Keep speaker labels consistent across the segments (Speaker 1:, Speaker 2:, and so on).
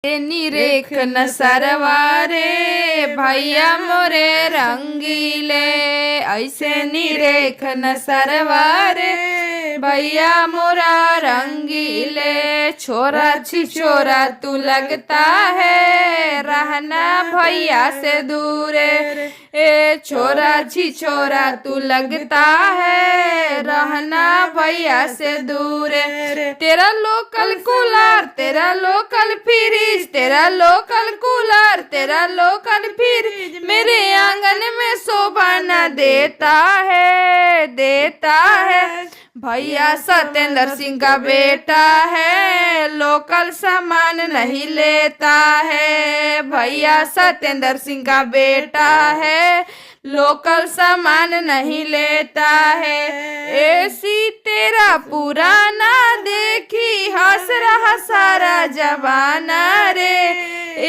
Speaker 1: निरेख न सरवारे भैया मोरे रंगीले, ऐसे निरेख न सरवारे भैया मोरा रंगीले। छोरा छिछोरा तू लगता है रहना भैया से दूरे, ए छोरा छिछोरा तू लगता है रहना भैया से दूरे। तेरा लोकल कूलर तेरा लोकल फ्रिज, तेरा लोकल कूलर तेरा लोकल फ्रिज मेरे आंगन में शोभा न देता है। भैया सत्येंद्र सिंह का बेटा है, लोकल सामान नहीं लेता है। भैया सत्येंद्र सिंह का बेटा है, लोकल सामान नहीं लेता है। एसी तेरा पुराना देखी हंस रहा सारा जमाना रे,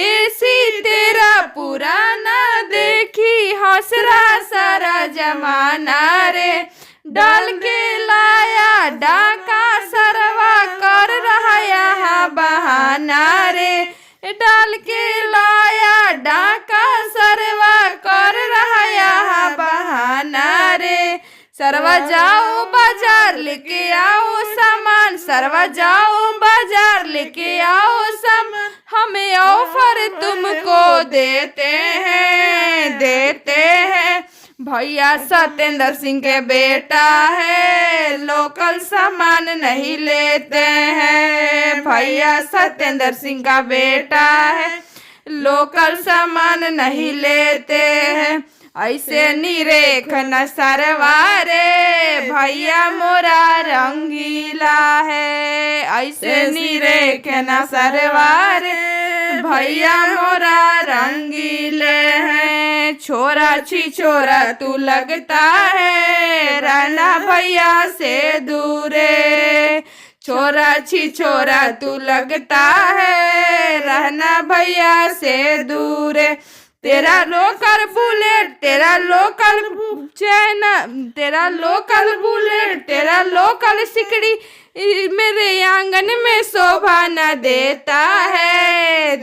Speaker 1: एसी तेरा पुराना देखी हंस रहा सारा जमाना रे। डाल के लाया डाका सरवा कर रहा यहाँ बहाना रे, डाल के लाया डाका सरवा कर रहा यहाँ बहाना रे। सरवा जाओ बाजार लेके आओ सामान, सरवा जाओ बाजार लेके आओ सामान, हमें ऑफर तुमको देते हैं। भैया सत्येंद्र सिंह के बेटा है, लोकल सामान नहीं लेते हैं। भैया सत्येंद्र सिंह का बेटा है, लोकल सामान नहीं लेते हैं। ऐसे निरेख न सरवारे भैया मोरा रंगीला है, ऐसे निरेख न सरवारे भैया मोरा रंगीले हैं। छोरा छिछोरा तू लगता है रहना भैया से दूरे, छोरा छिछोरा तू लगता है रहना भैया से दूरे। तेरा लोकल बुलेट तेरा लोकल चैन तेरा लोकल बुलेट तेरा लोकल सिकड़ी मेरे आंगन में शोभा न देता है।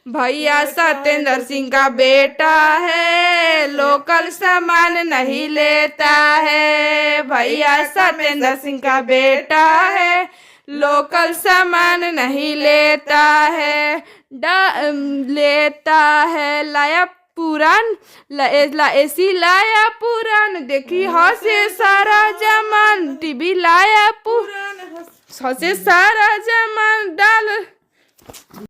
Speaker 1: भैया सत्येंद्र सिंह का बेटा है, लोकल सामान नहीं लेता है। भैया सत्येंद्र सिंह का बेटा है, लोकल सामान नहीं लेता है। लाया पुरान एसी लाया पुरान देखी हंसे सारा जमान, टीवी लाया पुरान हंसे सारा जमान। डाल